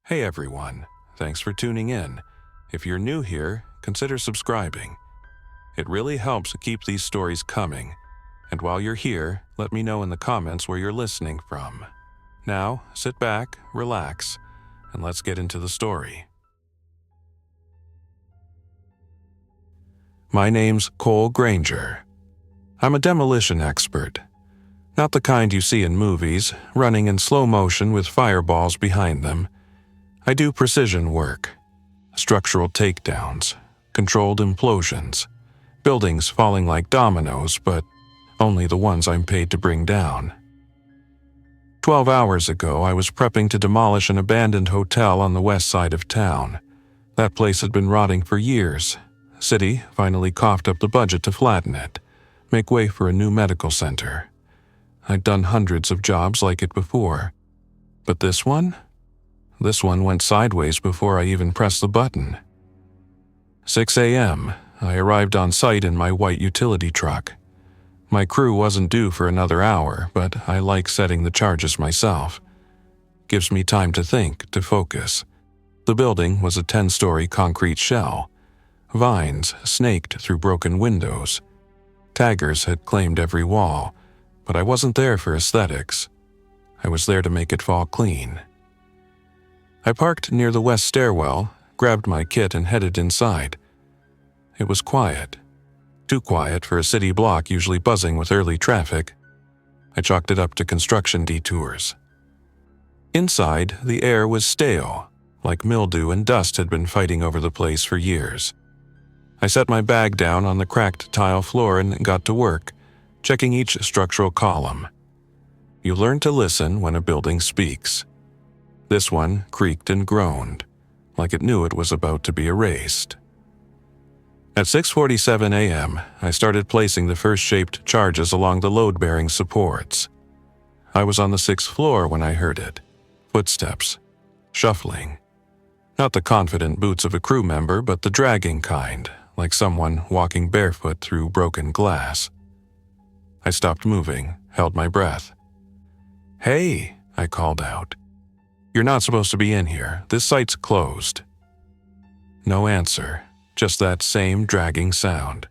Hey everyone, thanks for tuning in. If you're new here, consider subscribing. It really helps keep these stories coming. And while you're here, let me know in the comments where you're listening from. Now, sit back, relax, and let's get into the story. My name's Cole Granger. I'm a demolition expert. Not the kind you see in movies, running in slow motion with fireballs behind them. I do precision work, structural takedowns, controlled implosions, buildings falling like dominoes, but only the ones I'm paid to bring down. 12 hours ago, I was prepping to demolish an abandoned hotel on the west side of town. That place had been rotting for years. City finally coughed up the budget to flatten it, make way for a new medical center. I'd done hundreds of jobs like it before, but this one went sideways before I even pressed the button. 6 a.m., I arrived on site in my white utility truck. My crew wasn't due for another hour, but I like setting the charges myself. Gives me time to think, to focus. The building was a 10-story concrete shell. Vines snaked through broken windows. Taggers had claimed every wall, but I wasn't there for aesthetics. I was there to make it fall clean. I parked near the west stairwell, grabbed my kit and headed inside. It was quiet. Too quiet for a city block usually buzzing with early traffic. I chalked it up to construction detours. Inside, the air was stale, like mildew and dust had been fighting over the place for years. I set my bag down on the cracked tile floor and got to work, checking each structural column. You learn to listen when a building speaks. This one creaked and groaned, like it knew it was about to be erased. At 6:47 a.m., I started placing the first shaped charges along the load-bearing supports. I was on the 6th floor when I heard it. Footsteps. Shuffling. Not the confident boots of a crew member, but the dragging kind, like someone walking barefoot through broken glass. I stopped moving, held my breath. "Hey," I called out. "You're not supposed to be in here. This site's closed." No answer, just that same dragging sound.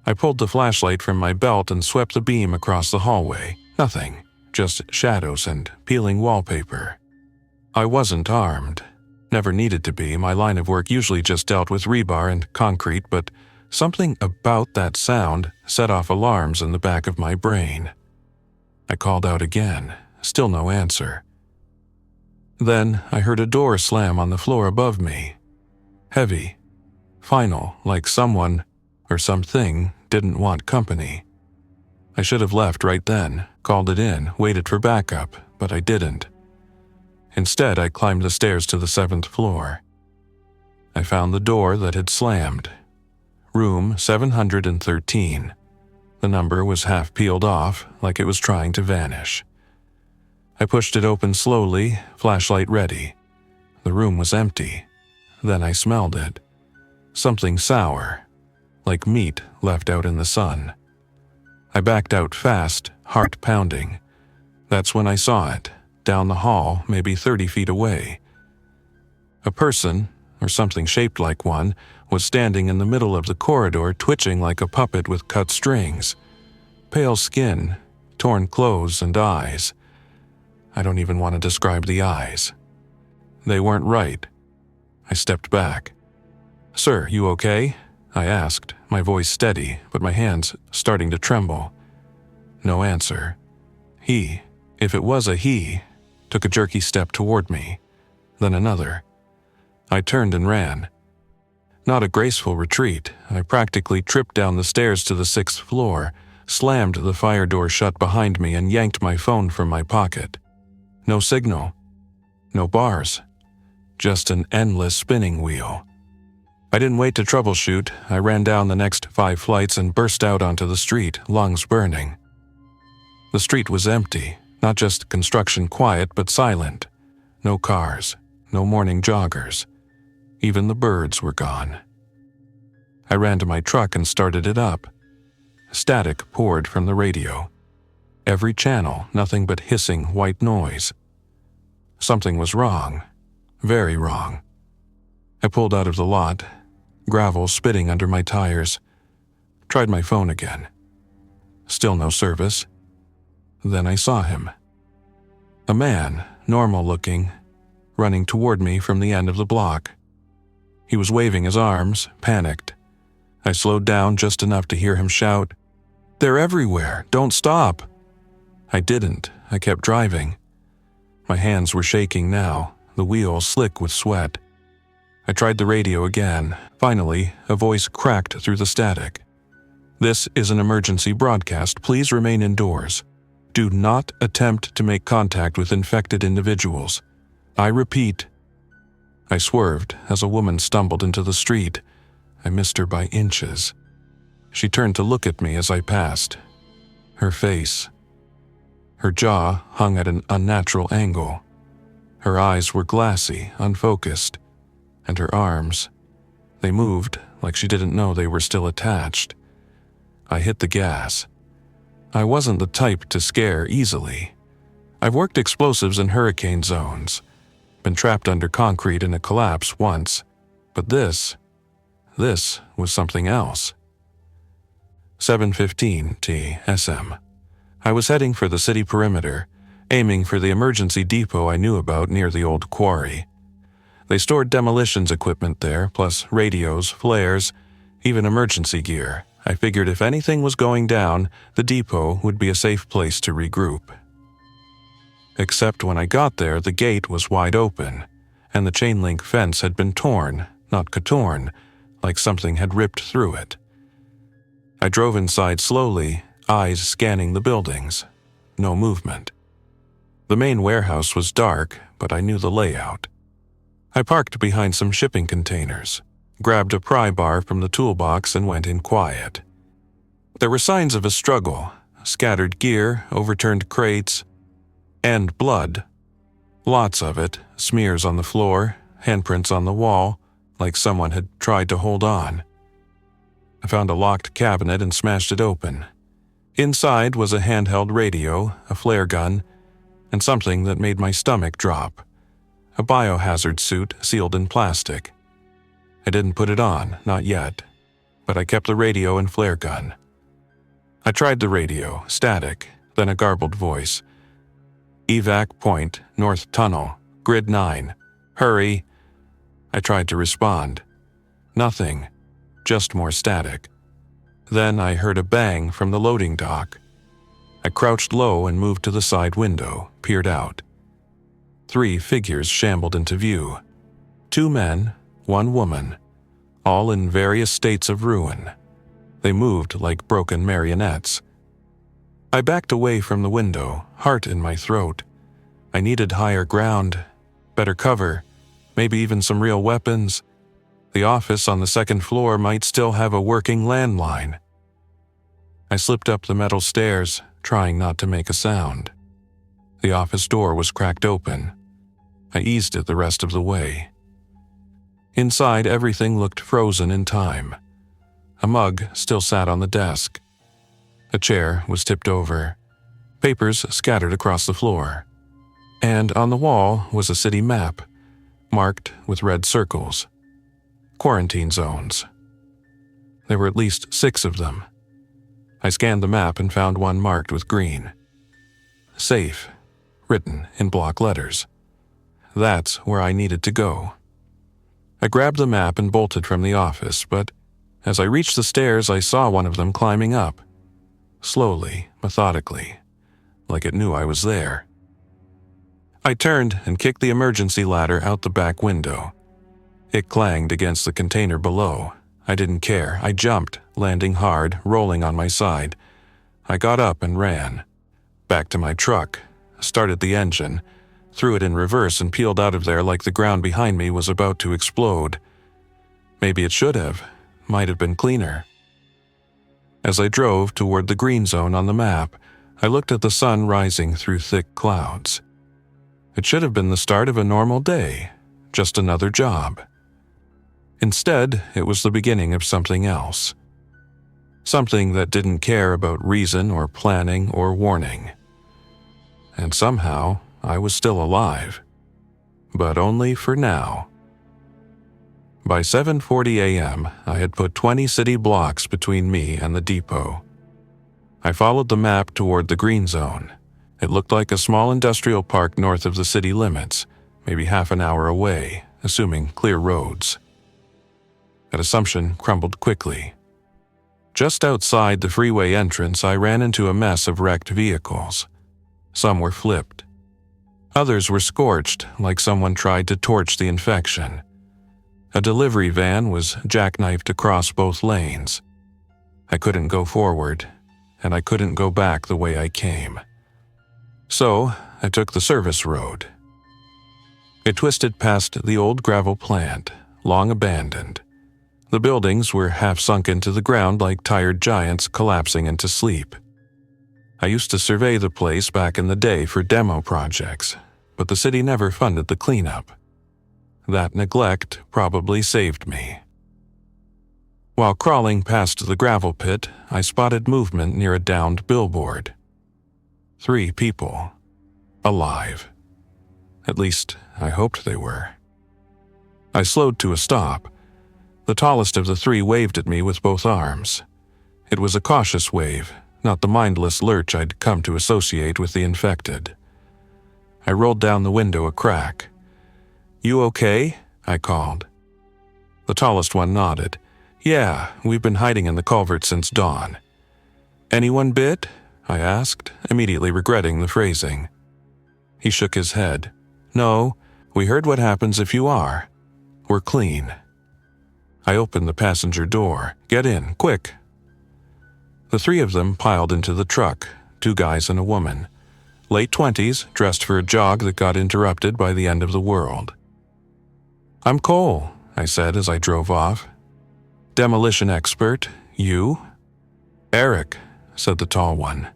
I pulled the flashlight from my belt and swept the beam across the hallway. Nothing, just shadows and peeling wallpaper. I wasn't armed. Never needed to be. My line of work usually just dealt with rebar and concrete, but something about that sound set off alarms in the back of my brain. I called out again, still no answer. Then I heard a door slam on the floor above me. Heavy. Final, like someone or something didn't want company. I should have left right then, called it in, waited for backup, but I didn't. Instead, I climbed the stairs to the 7th floor. I found the door that had slammed. Room 713. The number was half peeled off, like it was trying to vanish. I pushed it open slowly, flashlight ready. The room was empty. Then I smelled it. Something sour, like meat left out in the sun. I backed out fast, heart pounding. That's when I saw it, down the hall, maybe 30 feet away. A person, or something shaped like one, was standing in the middle of the corridor, twitching like a puppet with cut strings. Pale skin, torn clothes and eyes. I don't even want to describe the eyes. They weren't right. I stepped back. "Sir, you okay?" I asked, my voice steady, but my hands starting to tremble. No answer. He, if it was a he, took a jerky step toward me, then another. I turned and ran. Not a graceful retreat. I practically tripped down the stairs to the 6th floor, slammed the fire door shut behind me and yanked my phone from my pocket. No signal. No bars. Just an endless spinning wheel. I didn't wait to troubleshoot. I ran down the next 5 flights and burst out onto the street, lungs burning. The street was empty, not just construction quiet, but silent. No cars, no morning joggers. Even the birds were gone. I ran to my truck and started it up. Static poured from the radio. Every channel, nothing but hissing white noise. Something was wrong. Very wrong. I pulled out of the lot, gravel spitting under my tires. Tried my phone again. Still no service. Then I saw him. A man, normal looking, running toward me from the end of the block. He was waving his arms, panicked. I slowed down just enough to hear him shout, "They're everywhere! Don't stop!" I didn't. I kept driving. My hands were shaking now, the wheel slick with sweat. I tried the radio again. Finally, a voice cracked through the static. "This is an emergency broadcast. Please remain indoors. Do not attempt to make contact with infected individuals. I repeat." I swerved as a woman stumbled into the street. I missed her by inches. She turned to look at me as I passed. Her face. Her jaw hung at an unnatural angle. Her eyes were glassy, unfocused, and her arms, they moved like she didn't know they were still attached. I hit the gas. I wasn't the type to scare easily. I've worked explosives in hurricane zones, been trapped under concrete in a collapse once, but this was something else. 7:15 SM. I was heading for the city perimeter, aiming for the emergency depot I knew about near the old quarry. They stored demolitions equipment there, plus radios, flares, even emergency gear. I figured if anything was going down, the depot would be a safe place to regroup. Except when I got there, the gate was wide open, and the chain-link fence had been torn, not torn, like something had ripped through it. I drove inside slowly, eyes scanning the buildings. No movement. The main warehouse was dark, but I knew the layout. I parked behind some shipping containers, grabbed a pry bar from the toolbox and went in quiet. There were signs of a struggle, scattered gear, overturned crates, and blood. Lots of it, smears on the floor, handprints on the wall, like someone had tried to hold on. I found a locked cabinet and smashed it open. Inside was a handheld radio, a flare gun, and something that made my stomach drop. A biohazard suit sealed in plastic. I didn't put it on, not yet, but I kept the radio and flare gun. I tried the radio, static, then a garbled voice. "Evac point, North Tunnel, Grid 9. Hurry." I tried to respond. Nothing, just more static. Then I heard a bang from the loading dock. I crouched low and moved to the side window, peered out. 3 figures shambled into view. 2 men, 1 woman, all in various states of ruin. They moved like broken marionettes. I backed away from the window, heart in my throat. I needed higher ground, better cover, maybe even some real weapons. The office on the 2nd floor might still have a working landline. I slipped up the metal stairs, trying not to make a sound. The office door was cracked open. I eased it the rest of the way. Inside, everything looked frozen in time. A mug still sat on the desk. A chair was tipped over. Papers scattered across the floor. And on the wall was a city map, marked with red circles. Quarantine zones. There were at least 6 of them. I scanned the map and found one marked with green. Safe, written in block letters. That's where I needed to go. I grabbed the map and bolted from the office, but as I reached the stairs, I saw one of them climbing up. Slowly, methodically, like it knew I was there. I turned and kicked the emergency ladder out the back window. It clanged against the container below. I didn't care. I jumped, landing hard, rolling on my side. I got up and ran. Back to my truck, started the engine, threw it in reverse and peeled out of there like the ground behind me was about to explode. Maybe it should have. Might have been cleaner. As I drove toward the green zone on the map, I looked at the sun rising through thick clouds. It should have been the start of a normal day, just another job. Instead, it was the beginning of something else. Something that didn't care about reason or planning or warning. And somehow, I was still alive. but only for now. By 7:40 a.m., I had put 20 city blocks between me and the depot. I followed the map toward the green zone. It looked like a small industrial park north of the city limits, maybe half an hour away, assuming clear roads. That assumption crumbled quickly. Just outside the freeway entrance, I ran into a mess of wrecked vehicles. Some were flipped. Others were scorched, like someone tried to torch the infection. A delivery van was jackknifed across both lanes. I couldn't go forward, and I couldn't go back the way I came. So, I took the service road. It twisted past the old gravel plant, long abandoned. The buildings were half sunk into the ground like tired giants collapsing into sleep. I used to survey the place back in the day for demo projects, but the city never funded the cleanup. That neglect probably saved me. While crawling past the gravel pit, I spotted movement near a downed billboard. 3 people. Alive. At least, I hoped they were. I slowed to a stop. The tallest of the 3 waved at me with both arms. It was a cautious wave, not the mindless lurch I'd come to associate with the infected. I rolled down the window a crack. "You okay?" I called. The tallest one nodded. "Yeah, we've been hiding in the culvert since dawn." "Anyone bit?" I asked, immediately regretting the phrasing. He shook his head. "No, we heard what happens if you are. We're clean." I opened the passenger door. "Get in, quick." The 3 of them piled into the truck, 2 guys and a woman. Late 20s, dressed for a jog that got interrupted by the end of the world. "I'm Cole," I said as I drove off. "Demolition expert, you?" "Eric," said the tall one.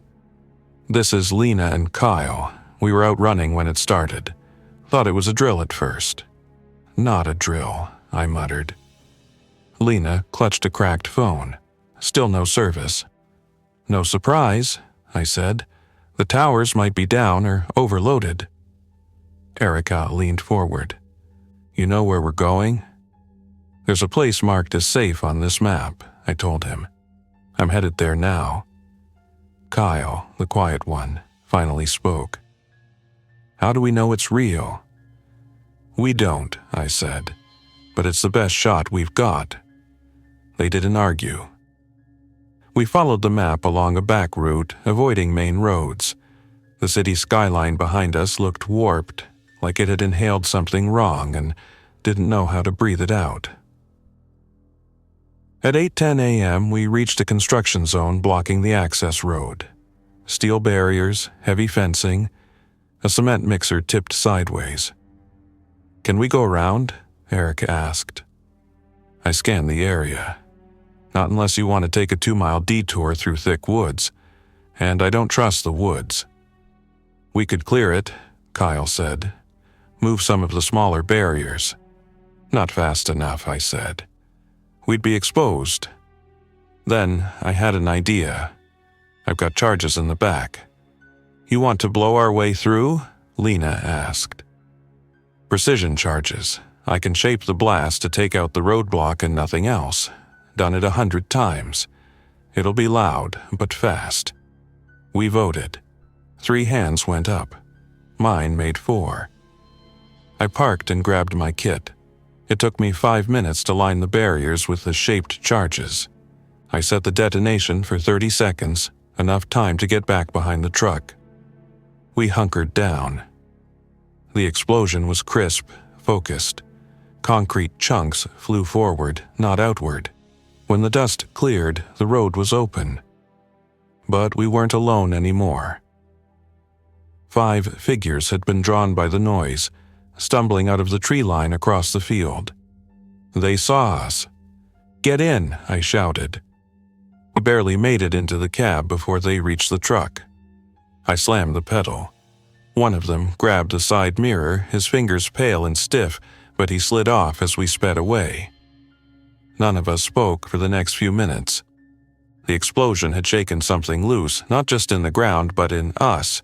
"This is Lena and Kyle. We were out running when it started. Thought it was a drill at first." "Not a drill," I muttered. Lena clutched a cracked phone. Still no service. "No surprise," I said. "The towers might be down or overloaded." Erica leaned forward. "You know where we're going?" "There's a place marked as safe on this map," I told him. "I'm headed there now." Kyle, the quiet one, finally spoke. "How do we know it's real?" "We don't," I said, "but it's the best shot we've got." They didn't argue. We followed the map along a back route, avoiding main roads. The city skyline behind us looked warped, like it had inhaled something wrong and didn't know how to breathe it out. At 8:10 a.m., we reached a construction zone blocking the access road. Steel barriers, heavy fencing, a cement mixer tipped sideways. "Can we go around?" Eric asked. I scanned the area. "Not unless you want to take a 2-mile detour through thick woods, and I don't trust the woods." "We could clear it," Kyle said. "Move some of the smaller barriers." "Not fast enough," I said. "We'd be exposed." Then I had an idea. "I've got charges in the back." "You want to blow our way through?" Lena asked. "Precision charges. I can shape the blast to take out the roadblock and nothing else. Done it 100 times. It'll be loud, but fast." We voted. 3 hands went up. Mine made 4. I parked and grabbed my kit. It took me 5 minutes to line the barriers with the shaped charges. I set the detonation for 30 seconds, enough time to get back behind the truck. We hunkered down. The explosion was crisp, focused. Concrete chunks flew forward, not outward. When the dust cleared, the road was open. But we weren't alone anymore. 5 figures had been drawn by the noise, stumbling out of the tree line across the field. They saw us. "Get in," I shouted. We barely made it into the cab before they reached the truck. I slammed the pedal. One of them grabbed the side mirror, his fingers pale and stiff, but he slid off as we sped away. None of us spoke for the next few minutes. The explosion had shaken something loose, not just in the ground, but in us.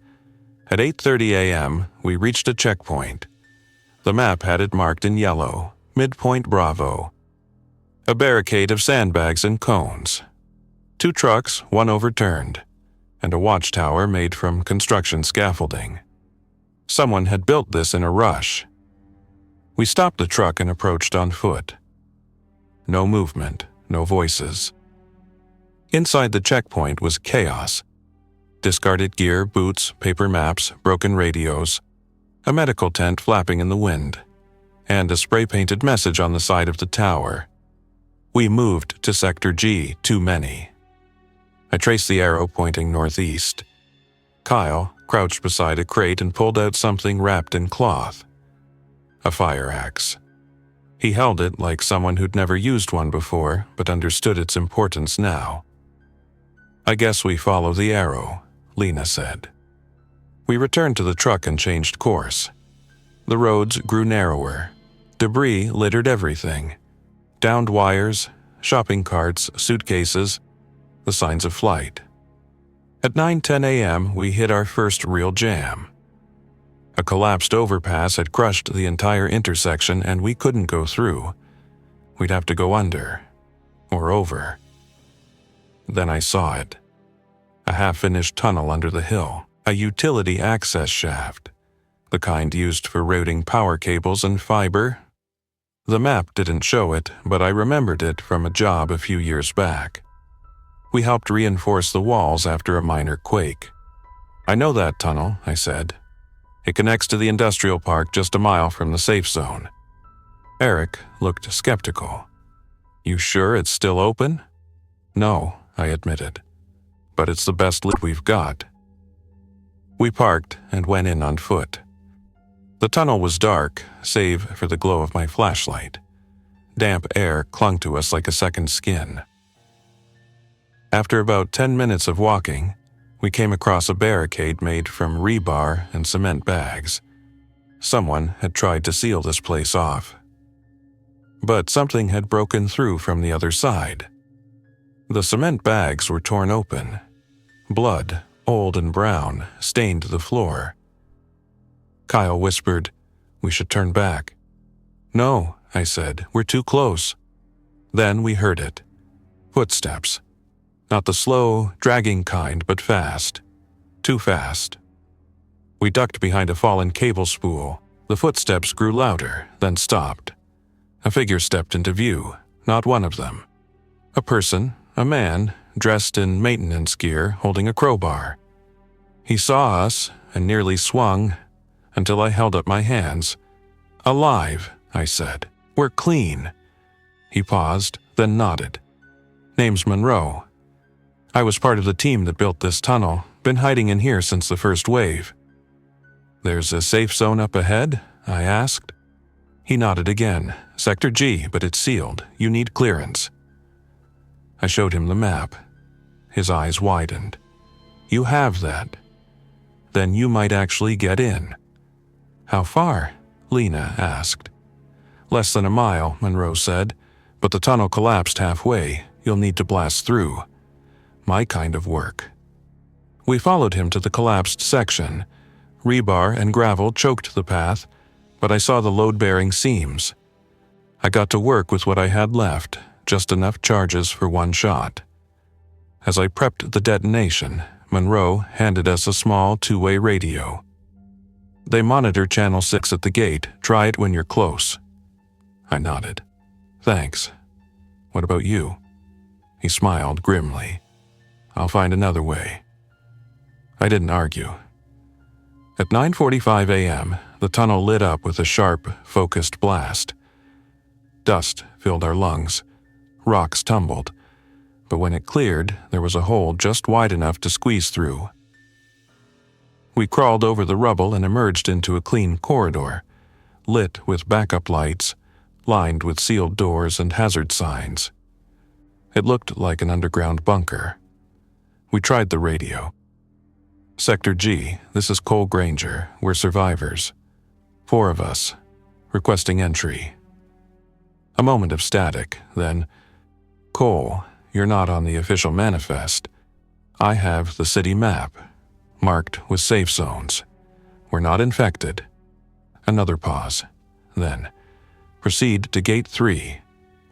At 8:30 a.m., we reached a checkpoint. The map had it marked in yellow, midpoint Bravo. A barricade of sandbags and cones. 2 trucks, 1 overturned, and a watchtower made from construction scaffolding. Someone had built this in a rush. We stopped the truck and approached on foot. No movement, no voices. Inside the checkpoint was chaos. Discarded gear, boots, paper maps, broken radios, a medical tent flapping in the wind, and a spray-painted message on the side of the tower. We moved to Sector G, too many. I traced the arrow pointing northeast. Kyle crouched beside a crate and pulled out something wrapped in cloth. A fire axe. He held it like someone who'd never used one before, but understood its importance now. "I guess we follow the arrow," Lena said. We returned to the truck and changed course. The roads grew narrower. Debris littered everything. Downed wires, shopping carts, suitcases, the signs of flight. At 9:10 a.m., we hit our first real jam. A collapsed overpass had crushed the entire intersection and we couldn't go through. We'd have to go under. Or over. Then I saw it. A half-finished tunnel under the hill. A utility access shaft. The kind used for routing power cables and fiber. The map didn't show it, but I remembered it from a job a few years back. We helped reinforce the walls after a minor quake. "I know that tunnel," I said. "It connects to the industrial park just a mile from the safe zone." Eric looked skeptical. "You sure it's still open?" "No," I admitted. "But it's the best loot we've got." We parked and went in on foot. The tunnel was dark, save for the glow of my flashlight. Damp air clung to us like a second skin. After about 10 minutes of walking, we came across a barricade made from rebar and cement bags. Someone had tried to seal this place off. But something had broken through from the other side. The cement bags were torn open. Blood, old and brown, stained the floor. Kyle whispered, "We should turn back." "No," I said, "we're too close." Then we heard it. Footsteps. Not the slow, dragging kind, but fast. Too fast. We ducked behind a fallen cable spool. The footsteps grew louder, then stopped. A figure stepped into view, not one of them. A person, a man, dressed in maintenance gear, holding a crowbar. He saw us and nearly swung until I held up my hands. "Alive," I said. "We're clean." He paused, then nodded. "Name's Monroe. I was part of the team that built this tunnel, been hiding in here since the first wave." "There's a safe zone up ahead?" I asked. He nodded again. "Sector G, but it's sealed. You need clearance." I showed him the map. His eyes widened. "You have that. Then you might actually get in." "How far?" Lena asked. "Less than a mile," Monroe said, "but the tunnel collapsed halfway. You'll need to blast through. My kind of work." We followed him to the collapsed section. Rebar and gravel choked the path, but I saw the load-bearing seams. I got to work with what I had left, just enough charges for one shot. As I prepped the detonation, Monroe handed us a small 2-way radio. "They monitor Channel 6 at the gate. Try it when you're close." I nodded. "Thanks. What about you?" He smiled grimly. "I'll find another way." I didn't argue. At 9:45 a.m., the tunnel lit up with a sharp, focused blast. Dust filled our lungs. Rocks tumbled. But when it cleared, there was a hole just wide enough to squeeze through. We crawled over the rubble and emerged into a clean corridor, lit with backup lights, lined with sealed doors and hazard signs. It looked like an underground bunker. We tried the radio. "Sector G, this is Cole Granger. We're survivors. 4 of us. Requesting entry." A moment of static, then, "Cole, you're not on the official manifest. I have the city map, marked with safe zones. We're not infected." Another pause. then proceed to Gate 3.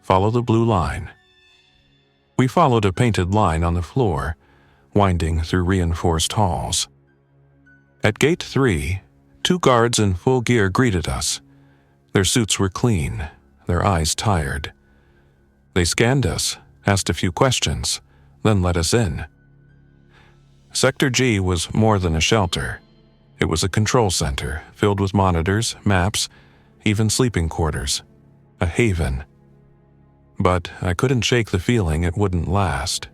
Follow the blue line. We followed a painted line on the floor, winding through reinforced halls. At Gate 3, 2 guards in full gear greeted us. Their suits were clean, their eyes tired. They scanned us, asked a few questions, then let us in. Sector G was more than a shelter. It was a control center filled with monitors, maps, even sleeping quarters. A haven. But I couldn't shake the feeling it wouldn't last.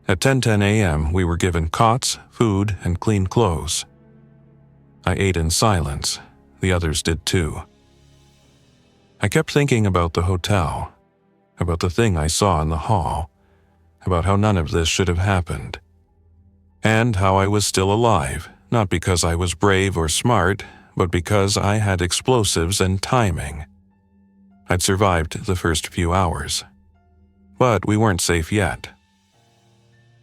At 10:10 a.m., we were given cots, food, and clean clothes. I ate in silence. The others did too. I kept thinking about the hotel, about the thing I saw in the hall, about how none of this should have happened, and how I was still alive, not because I was brave or smart, but because I had explosives and timing. I'd survived the first few hours. But we weren't safe yet.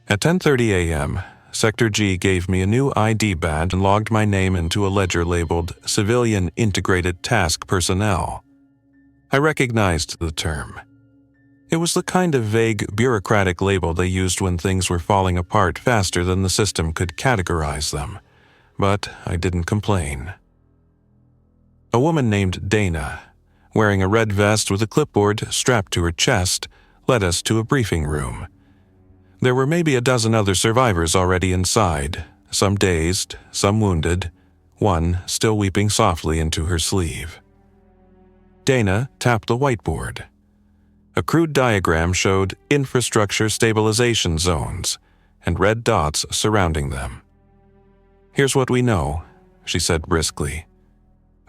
At 10:30 a.m., Sector G gave me a new ID badge and logged my name into a ledger labeled Civilian Integrated Task Personnel. I recognized the term. It was the kind of vague, bureaucratic label they used when things were falling apart faster than the system could categorize them. But I didn't complain. A woman named Dana, wearing a red vest with a clipboard strapped to her chest, led us to a briefing room. There were maybe a dozen other survivors already inside, some dazed, some wounded, one still weeping softly into her sleeve. Dana tapped the whiteboard. A crude diagram showed infrastructure stabilization zones and red dots surrounding them. "Here's what we know," she said briskly.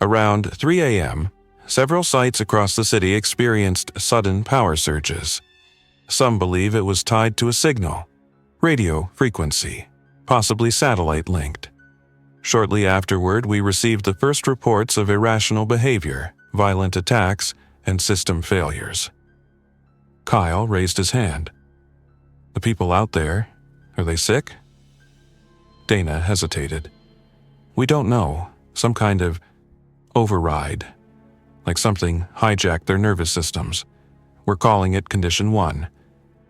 Around 3 a.m., several sites across the city experienced sudden power surges. Some believe it was tied to a signal, radio frequency, possibly satellite-linked. Shortly afterward, we received the first reports of irrational behavior, violent attacks, and system failures. Kyle raised his hand. "The people out there, are they sick?" Dana hesitated. "We don't know. Some kind of override. Like something hijacked their nervous systems. We're calling it Condition 1.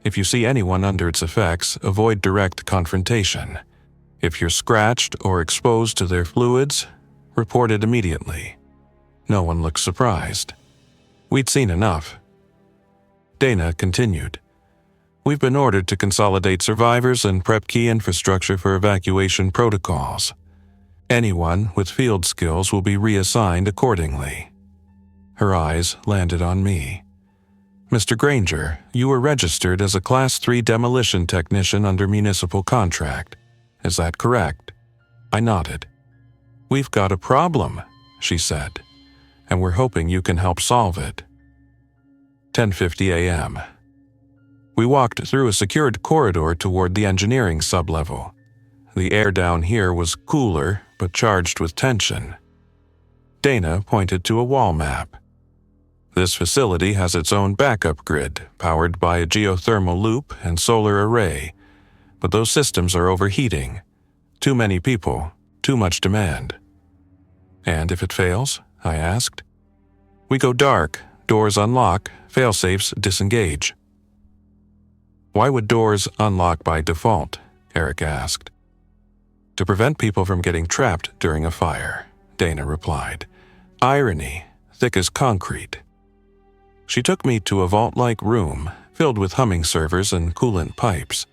If you see anyone under its effects, avoid direct confrontation. If you're scratched or exposed to their fluids, report it immediately." No one looked surprised. We'd seen enough. Dana continued. "We've been ordered to consolidate survivors and prep key infrastructure for evacuation protocols. Anyone with field skills will be reassigned accordingly." Her eyes landed on me. "Mr. Granger, you were registered as a Class 3 demolition technician under municipal contract. Is that correct?" I nodded. "We've got a problem," she said, "and we're hoping you can help solve it." 10:50 a.m. We walked through a secured corridor toward the engineering sublevel. The air down here was cooler, but charged with tension. Dana pointed to a wall map. "This facility has its own backup grid, powered by a geothermal loop and solar array, but those systems are overheating. Too many people, too much demand." "And if it fails?" I asked. "We go dark, doors unlock, failsafes disengage." "Why would doors unlock by default?" Eric asked. "To prevent people from getting trapped during a fire," Dana replied. "Irony, thick as concrete." She took me to a vault-like room filled with humming servers and coolant pipes.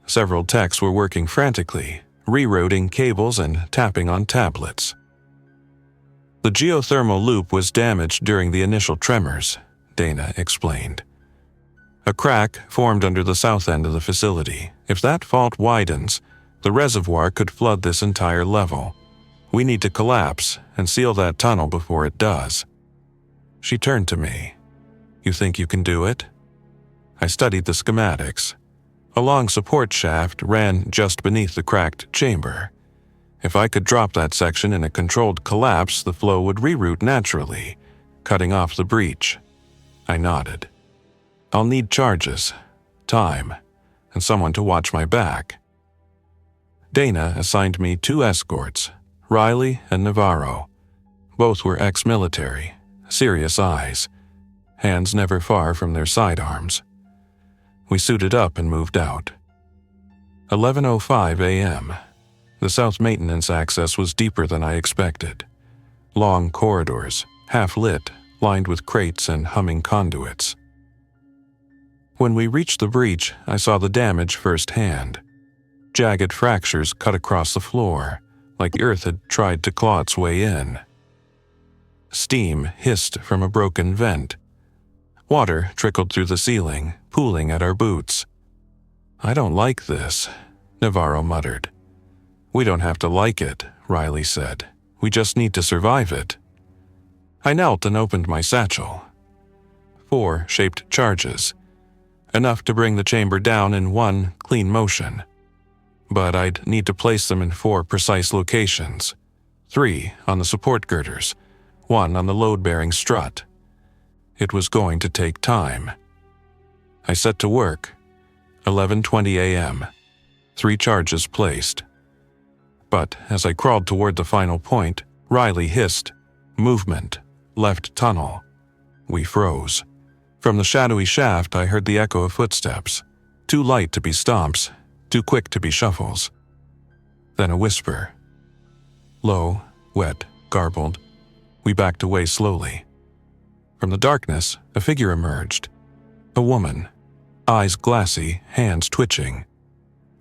Several techs were working frantically, rerouting cables and tapping on tablets. "The geothermal loop was damaged during the initial tremors," Dana explained. "A crack formed under the south end of the facility. If that fault widens, the reservoir could flood this entire level. We need to collapse and seal that tunnel before it does." She turned to me. "You think you can do it?" I studied the schematics. A long support shaft ran just beneath the cracked chamber. If I could drop that section in a controlled collapse, the flow would reroute naturally, cutting off the breach. I nodded. "I'll need charges, time, and someone to watch my back." Dana assigned me 2 escorts, Riley and Navarro. Both were ex-military, serious eyes, hands never far from their sidearms. We suited up and moved out. 11:05 a.m. The south maintenance access was deeper than I expected. Long corridors, half lit, lined with crates and humming conduits. When we reached the breach, I saw the damage firsthand. Jagged fractures cut across the floor, like the earth had tried to claw its way in. Steam hissed from a broken vent. Water trickled through the ceiling, pooling at our boots. "I don't like this," Navarro muttered. "We don't have to like it," Riley said. "We just need to survive it." I knelt and opened my satchel. 4 shaped charges, enough to bring the chamber down in one clean motion. But I'd need to place them in 4 precise locations. 3 on the support girders, 1 on the load-bearing strut. It was going to take time. I set to work. 11:20 a.m. 3 charges placed. But as I crawled toward the final point, Riley hissed, "Movement. Left tunnel." We froze. From the shadowy shaft, I heard the echo of footsteps. Too light to be stomps, too quick to be shuffles. Then a whisper. Low, wet, garbled. We backed away slowly. From the darkness, a figure emerged. A woman. Eyes glassy, hands twitching.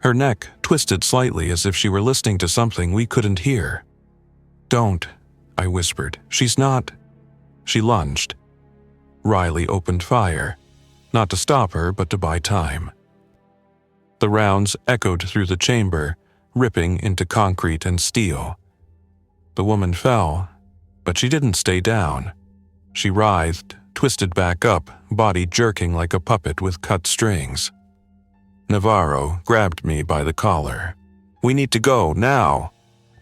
Her neck twisted slightly as if she were listening to something we couldn't hear. "Don't," I whispered. "She's not." She lunged. Riley opened fire, not to stop her, but to buy time. The rounds echoed through the chamber, ripping into concrete and steel. The woman fell, but she didn't stay down. She writhed, twisted back up, body jerking like a puppet with cut strings. Navarro grabbed me by the collar. "We need to go, now."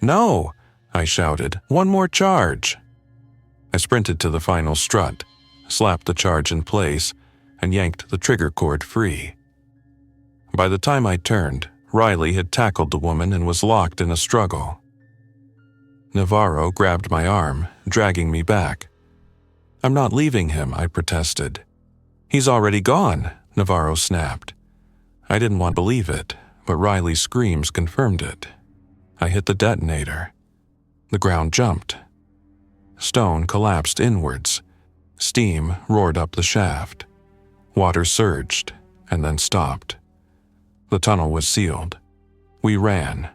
"No!" I shouted. "One more charge." I sprinted to the final strut, slapped the charge in place, and yanked the trigger cord free. By the time I turned, Riley had tackled the woman and was locked in a struggle. Navarro grabbed my arm, dragging me back. "I'm not leaving him," I protested. "He's already gone," Navarro snapped. I didn't want to believe it, but Riley's screams confirmed it. I hit the detonator. The ground jumped. Stone collapsed inwards. Steam roared up the shaft. Water surged, and then stopped. The tunnel was sealed. We ran.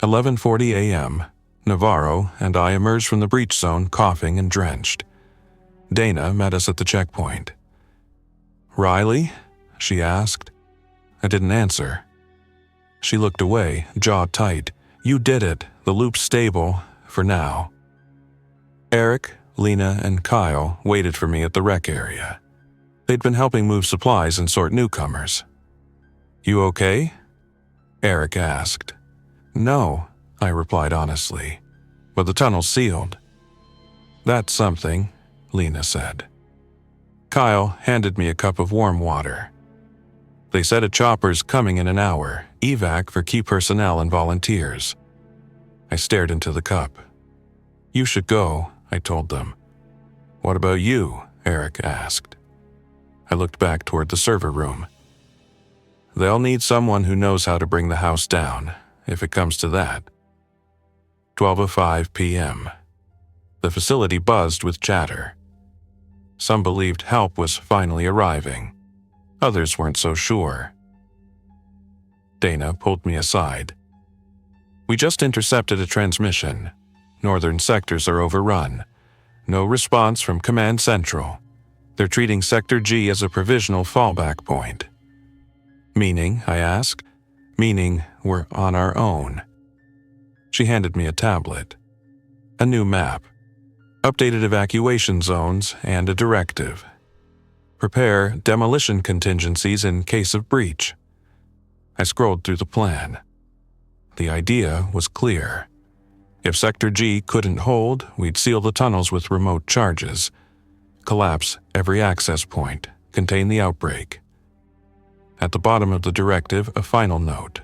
11:40 a.m. Navarro and I emerged from the breach zone coughing and drenched. Dana met us at the checkpoint. "Riley?" she asked. I didn't answer. She looked away, jaw tight. "You did it. The loop's stable, for now." Eric, Lena, and Kyle waited for me at the rec area. They'd been helping move supplies and sort newcomers. "You okay?" Eric asked. "No," I replied honestly, "but the tunnel's sealed." "That's something," Lena said. Kyle handed me a cup of warm water. "They said a chopper's coming in an hour, evac for key personnel and volunteers." I stared into the cup. "You should go," I told them. "What about you?" Eric asked. I looked back toward the server room. "They'll need someone who knows how to bring the house down, if it comes to that." 12:05 p.m. The facility buzzed with chatter. Some believed help was finally arriving. Others weren't so sure. Dana pulled me aside. "We just intercepted a transmission. Northern sectors are overrun. No response from Command Central. They're treating Sector G as a provisional fallback point." "Meaning?" I asked. "Meaning we're on our own." She handed me a tablet. A new map. Updated evacuation zones and a directive. Prepare demolition contingencies in case of breach. I scrolled through the plan. The idea was clear. If Sector G couldn't hold, we'd seal the tunnels with remote charges, collapse every access point, contain the outbreak. At the bottom of the directive, a final note.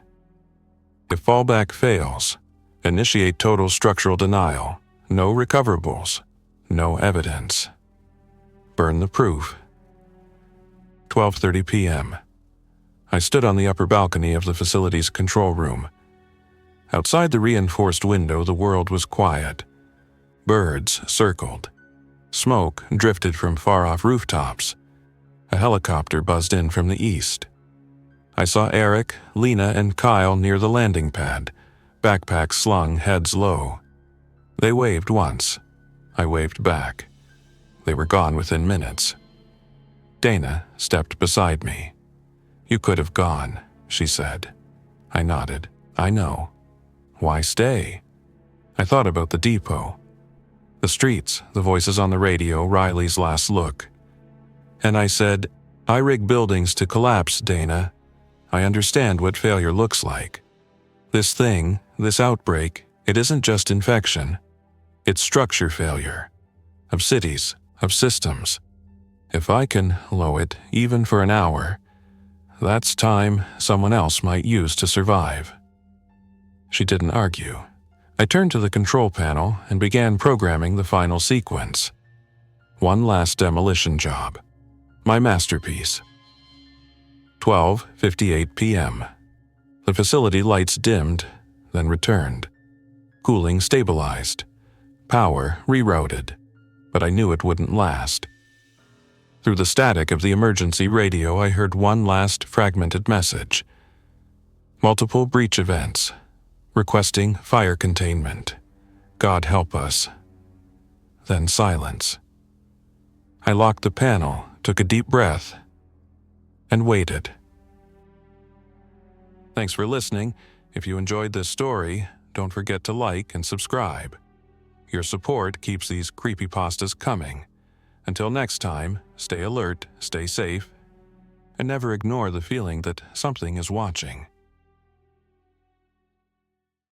If fallback fails, initiate total structural denial, no recoverables, No evidence. Burn the proof. 12:30 p.m. I stood on the upper balcony of the facility's control room. Outside the reinforced window, the world was quiet. Birds circled. Smoke drifted from far-off rooftops. A helicopter buzzed in from the east. I saw Eric, Lena, and Kyle near the landing pad, backpacks slung heads low. They waved once. I waved back. They were gone within minutes. Dana stepped beside me. "You could have gone," she said. I nodded. "I know. Why stay?" I thought about the depot. The streets, the voices on the radio, Riley's last look. And I said, "I rig buildings to collapse, Dana. I understand what failure looks like. This thing, this outbreak, it isn't just infection. It's structure failure. Of cities, of systems. If I can low it, even for an hour, that's time someone else might use to survive." She didn't argue. I turned to the control panel and began programming the final sequence. One last demolition job. My masterpiece. 12:58 p.m. The facility lights dimmed, then returned. Cooling stabilized. Power rerouted. But I knew it wouldn't last. Through the static of the emergency radio, I heard one last fragmented message. Multiple breach events. Requesting fire containment. God help us. Then silence. I locked the panel, took a deep breath, and waited. Thanks for listening. If you enjoyed this story, don't forget to like and subscribe. Your support keeps these creepypastas coming. Until next time, stay alert, stay safe, and never ignore the feeling that something is watching.